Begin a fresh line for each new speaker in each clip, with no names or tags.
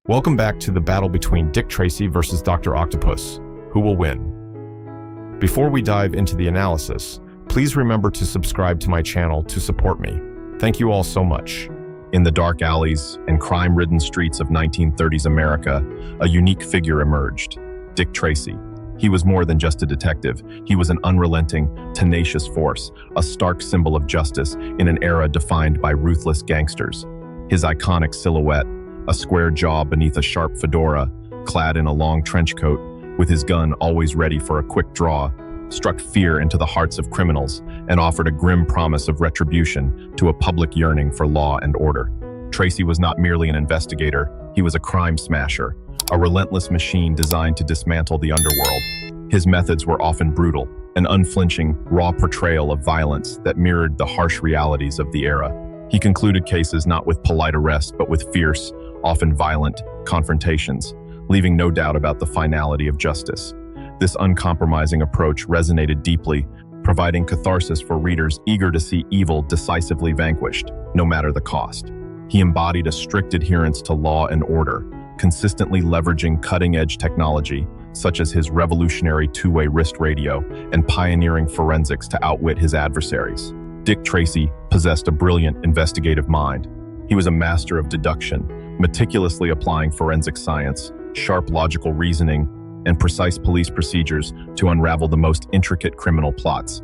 Welcome back to the battle between Dick Tracy versus Dr. Octopus. Who will win? Before we dive into the analysis, please remember to subscribe to my channel to support me. Thank you all so much.
In the dark alleys and crime-ridden streets of 1930s America, a unique figure emerged, Dick Tracy. He was more than just a detective. He was an unrelenting, tenacious force, a stark symbol of justice in an era defined by ruthless gangsters. His iconic silhouette, a square jaw beneath a sharp fedora, clad in a long trench coat, with his gun always ready for a quick draw, struck fear into the hearts of criminals and offered a grim promise of retribution to a public yearning for law and order. Tracy was not merely an investigator, he was a crime smasher, a relentless machine designed to dismantle the underworld. His methods were often brutal, an unflinching, raw portrayal of violence that mirrored the harsh realities of the era. He concluded cases not with polite arrest, but with fierce, often violent, confrontations, leaving no doubt about the finality of justice. This uncompromising approach resonated deeply, providing catharsis for readers eager to see evil decisively vanquished, no matter the cost. He embodied a strict adherence to law and order, consistently leveraging cutting-edge technology, such as his revolutionary two-way wrist radio and pioneering forensics to outwit his adversaries. Dick Tracy possessed a brilliant investigative mind. He was a master of deduction, meticulously applying forensic science, sharp logical reasoning, and precise police procedures to unravel the most intricate criminal plots.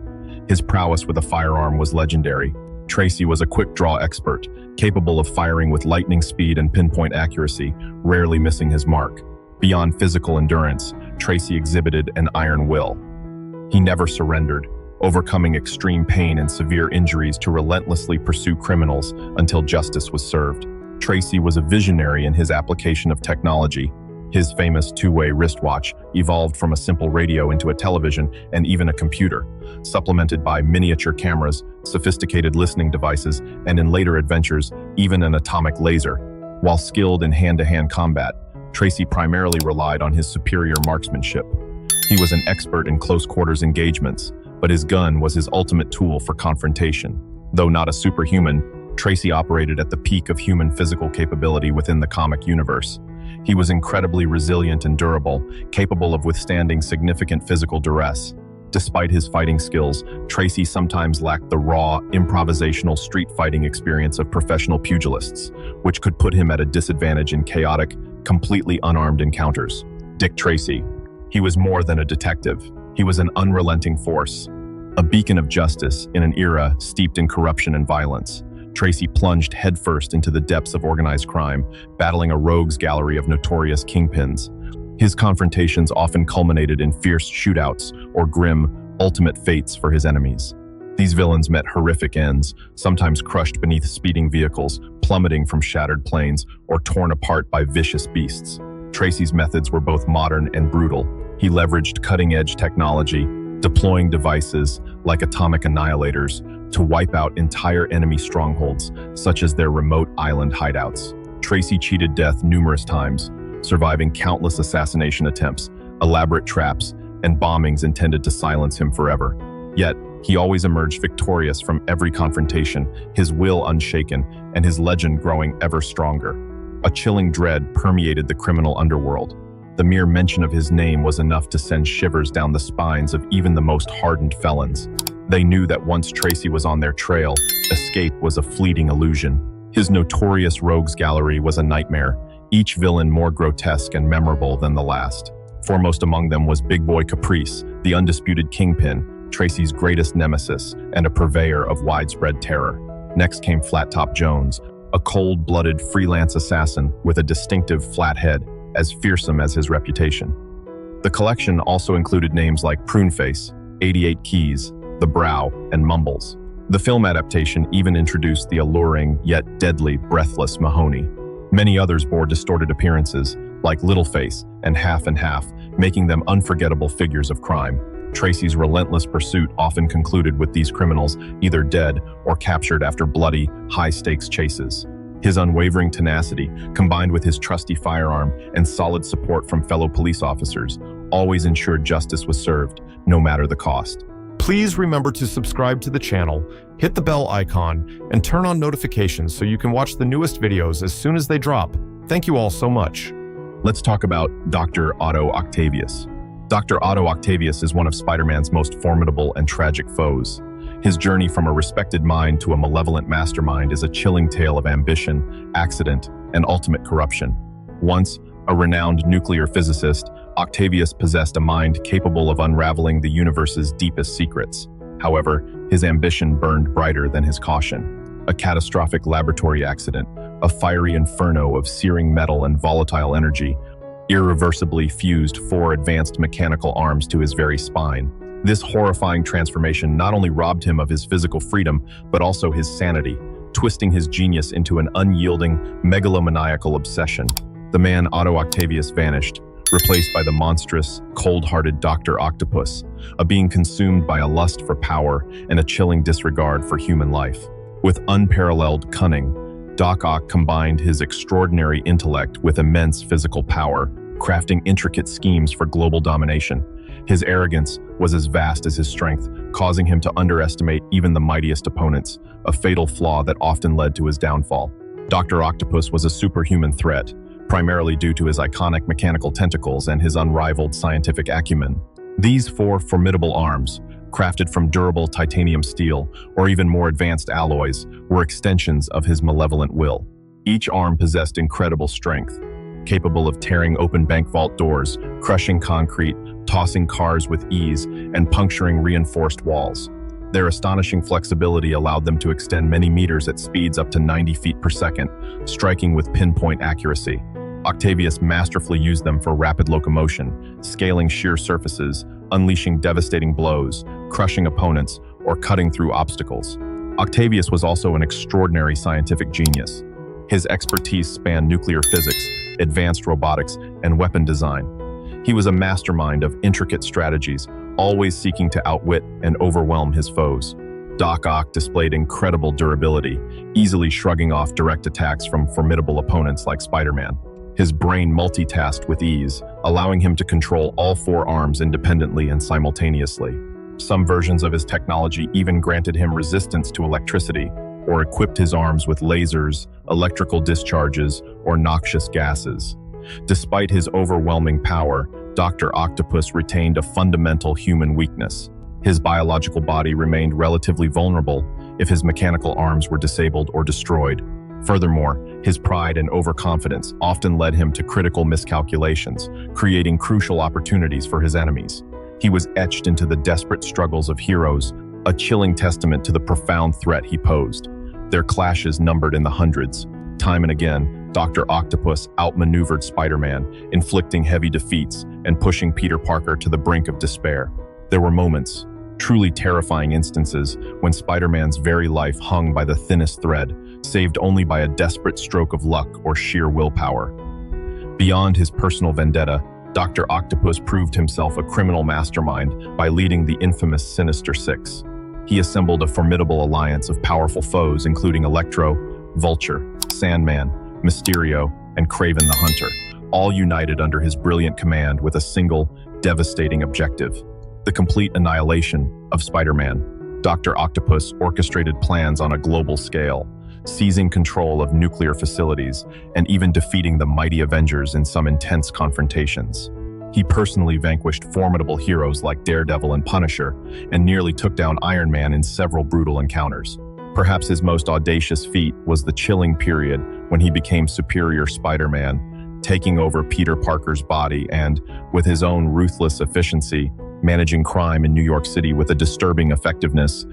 His prowess with a firearm was legendary. Tracy was a quick-draw expert, capable of firing with lightning speed and pinpoint accuracy, rarely missing his mark. Beyond physical endurance, Tracy exhibited an iron will. He never surrendered, overcoming extreme pain and severe injuries to relentlessly pursue criminals until justice was served. Tracy was a visionary in his application of technology. His famous two-way wristwatch evolved from a simple radio into a television and even a computer, supplemented by miniature cameras, sophisticated listening devices, and in later adventures, even an atomic laser. While skilled in hand-to-hand combat, Tracy primarily relied on his superior marksmanship. He was an expert in close-quarters engagements, but his gun was his ultimate tool for confrontation. Though not a superhuman, Tracy operated at the peak of human physical capability within the comic universe. He was incredibly resilient and durable, capable of withstanding significant physical duress. Despite his fighting skills, Tracy sometimes lacked the raw, improvisational street fighting experience of professional pugilists, which could put him at a disadvantage in chaotic, completely unarmed encounters. Dick Tracy. He was more than a detective. He was an unrelenting force, a beacon of justice in an era steeped in corruption and violence. Tracy plunged headfirst into the depths of organized crime, battling a rogues gallery of notorious kingpins. His confrontations often culminated in fierce shootouts or grim, ultimate fates for his enemies. These villains met horrific ends, sometimes crushed beneath speeding vehicles, plummeting from shattered planes, or torn apart by vicious beasts. Tracy's methods were both modern and brutal. He leveraged cutting-edge technology, deploying devices like atomic annihilators to wipe out entire enemy strongholds, such as their remote island hideouts. Tracy cheated death numerous times, surviving countless assassination attempts, elaborate traps, and bombings intended to silence him forever. Yet, he always emerged victorious from every confrontation, his will unshaken, and his legend growing ever stronger. A chilling dread permeated the criminal underworld. The mere mention of his name was enough to send shivers down the spines of even the most hardened felons. They knew that once Tracy was on their trail, escape was a fleeting illusion. His notorious rogues gallery was a nightmare, each villain more grotesque and memorable than the last. Foremost among them was Big Boy Caprice, the undisputed kingpin, Tracy's greatest nemesis and a purveyor of widespread terror. Next came Flat Top Jones, a cold-blooded freelance assassin with a distinctive flat head, as fearsome as his reputation. The collection also included names like Pruneface, 88 Keys, The Brow, and Mumbles. The film adaptation even introduced the alluring yet deadly Breathless Mahoney. Many others bore distorted appearances, like Littleface and Half, making them unforgettable figures of crime. Tracy's relentless pursuit often concluded with these criminals either dead or captured after bloody, high-stakes chases. His unwavering tenacity, combined with his trusty firearm and solid support from fellow police officers, always ensured justice was served, no matter the cost.
Please remember to subscribe to the channel, hit the bell icon, and turn on notifications so you can watch the newest videos as soon as they drop. Thank you all so much.
Let's talk about Dr. Otto Octavius. Dr. Otto Octavius is one of Spider-Man's most formidable and tragic foes. His journey from a respected mind to a malevolent mastermind is a chilling tale of ambition, accident, and ultimate corruption. Once a renowned nuclear physicist, Octavius possessed a mind capable of unraveling the universe's deepest secrets. However, his ambition burned brighter than his caution. A catastrophic laboratory accident, a fiery inferno of searing metal and volatile energy, irreversibly fused 4 advanced mechanical arms to his very spine. This horrifying transformation not only robbed him of his physical freedom, but also his sanity, twisting his genius into an unyielding, megalomaniacal obsession. The man Otto Octavius vanished, replaced by the monstrous, cold-hearted Dr. Octopus, a being consumed by a lust for power and a chilling disregard for human life. With unparalleled cunning, Doc Ock combined his extraordinary intellect with immense physical power, crafting intricate schemes for global domination. His arrogance was as vast as his strength, causing him to underestimate even the mightiest opponents, a fatal flaw that often led to his downfall. Dr. Octopus was a superhuman threat, primarily due to his iconic mechanical tentacles and his unrivaled scientific acumen. These 4 formidable arms, crafted from durable titanium steel or even more advanced alloys, were extensions of his malevolent will. Each arm possessed incredible strength, capable of tearing open bank vault doors, crushing concrete, tossing cars with ease, and puncturing reinforced walls. Their astonishing flexibility allowed them to extend many meters at speeds up to 90 feet per second, striking with pinpoint accuracy. Octavius masterfully used them for rapid locomotion, scaling sheer surfaces, unleashing devastating blows, crushing opponents, or cutting through obstacles. Octavius was also an extraordinary scientific genius. His expertise spanned nuclear physics, advanced robotics, and weapon design. He was a mastermind of intricate strategies, always seeking to outwit and overwhelm his foes. Doc Ock displayed incredible durability, easily shrugging off direct attacks from formidable opponents like Spider-Man. His brain multitasked with ease, allowing him to control all 4 arms independently and simultaneously. Some versions of his technology even granted him resistance to electricity, or equipped his arms with lasers, electrical discharges, or noxious gases. Despite his overwhelming power, Dr. Octopus retained a fundamental human weakness. His biological body remained relatively vulnerable if his mechanical arms were disabled or destroyed. Furthermore, his pride and overconfidence often led him to critical miscalculations, creating crucial opportunities for his enemies. He was etched into the desperate struggles of heroes, a chilling testament to the profound threat he posed. Their clashes numbered in the hundreds. Time and again, Dr. Octopus outmaneuvered Spider-Man, inflicting heavy defeats and pushing Peter Parker to the brink of despair. There were moments, truly terrifying instances, when Spider-Man's very life hung by the thinnest thread, saved only by a desperate stroke of luck or sheer willpower. Beyond his personal vendetta, Dr. Octopus proved himself a criminal mastermind by leading the infamous Sinister Six. He assembled a formidable alliance of powerful foes including Electro, Vulture, Sandman, Mysterio, and Kraven the Hunter, all united under his brilliant command with a single, devastating objective: the complete annihilation of Spider-Man. Dr. Octopus orchestrated plans on a global scale, seizing control of nuclear facilities and even defeating the mighty Avengers in some intense confrontations. He personally vanquished formidable heroes like Daredevil and Punisher, and nearly took down Iron Man in several brutal encounters. Perhaps his most audacious feat was the chilling period when he became Superior Spider-Man, taking over Peter Parker's body and, with his own ruthless efficiency, managing crime in New York City with a disturbing effectiveness,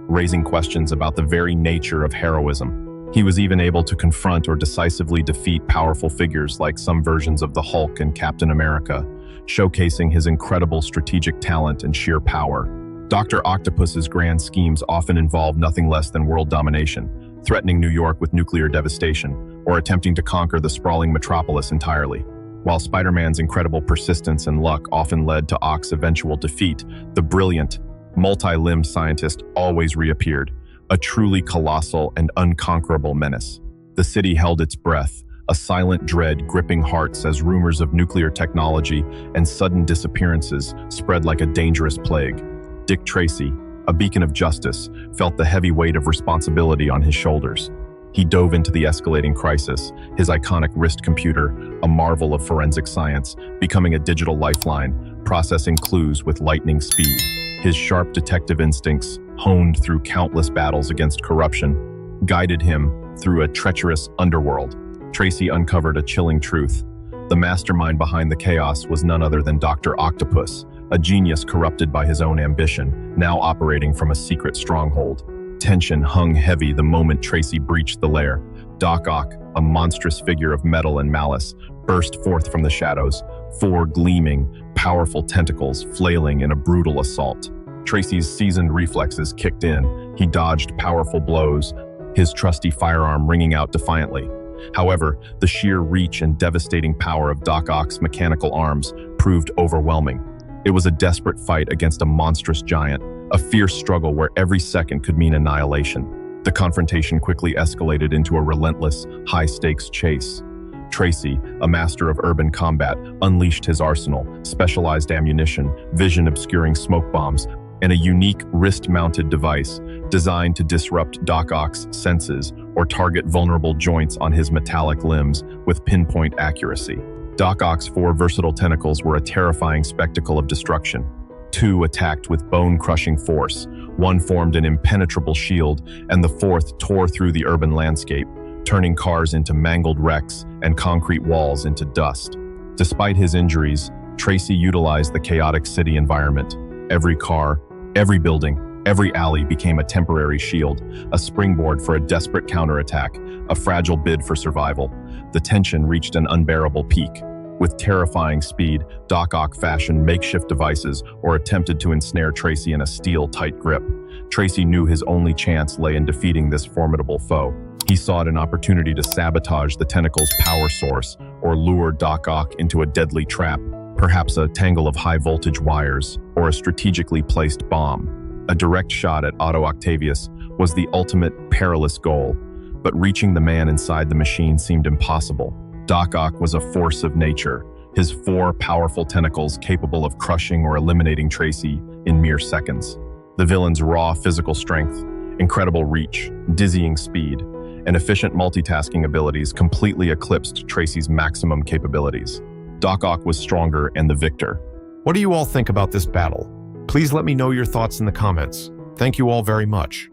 raising questions about the very nature of heroism. He was even able to confront or decisively defeat powerful figures like some versions of the Hulk and Captain America, showcasing his incredible strategic talent and sheer power. Dr. Octopus's grand schemes often involved nothing less than world domination, threatening New York with nuclear devastation, or attempting to conquer the sprawling metropolis entirely. While Spider-Man's incredible persistence and luck often led to Ock's eventual defeat, the brilliant, multi-limbed scientist always reappeared, a truly colossal and unconquerable menace. The city held its breath, a silent dread gripping hearts as rumors of nuclear technology and sudden disappearances spread like a dangerous plague. Dick Tracy, a beacon of justice, felt the heavy weight of responsibility on his shoulders. He dove into the escalating crisis, his iconic wrist computer, a marvel of forensic science, becoming a digital lifeline, processing clues with lightning speed. His sharp detective instincts, honed through countless battles against corruption, guided him through a treacherous underworld. Tracy uncovered a chilling truth. The mastermind behind the chaos was none other than Dr. Octopus, a genius corrupted by his own ambition, now operating from a secret stronghold. Tension hung heavy the moment Tracy breached the lair. Doc Ock, a monstrous figure of metal and malice, burst forth from the shadows, four gleaming, powerful tentacles flailing in a brutal assault. Tracy's seasoned reflexes kicked in. He dodged powerful blows, his trusty firearm ringing out defiantly. However, the sheer reach and devastating power of Doc Ock's mechanical arms proved overwhelming. It was a desperate fight against a monstrous giant, a fierce struggle where every second could mean annihilation. The confrontation quickly escalated into a relentless, high-stakes chase. Tracy, a master of urban combat, unleashed his arsenal, specialized ammunition, vision-obscuring smoke bombs, and a unique wrist-mounted device designed to disrupt Doc Ock's senses or target vulnerable joints on his metallic limbs with pinpoint accuracy. Doc Ock's four versatile tentacles were a terrifying spectacle of destruction. Two attacked with bone-crushing force, one formed an impenetrable shield, and the fourth tore through the urban landscape, turning cars into mangled wrecks and concrete walls into dust. Despite his injuries, Tracy utilized the chaotic city environment. Every car, every building, every alley became a temporary shield, a springboard for a desperate counterattack, a fragile bid for survival. The tension reached an unbearable peak. With terrifying speed, Doc Ock fashioned makeshift devices or attempted to ensnare Tracy in a steel-tight grip. Tracy knew his only chance lay in defeating this formidable foe. He sought an opportunity to sabotage the tentacle's power source or lure Doc Ock into a deadly trap, perhaps a tangle of high-voltage wires or a strategically placed bomb. A direct shot at Otto Octavius was the ultimate perilous goal, but reaching the man inside the machine seemed impossible. Doc Ock was a force of nature, his four powerful tentacles capable of crushing or eliminating Tracy in mere seconds. The villain's raw physical strength, incredible reach, dizzying speed, and efficient multitasking abilities completely eclipsed Tracy's maximum capabilities. Doc Ock was stronger and the victor.
What do you all think about this battle? Please let me know your thoughts in the comments. Thank you all very much.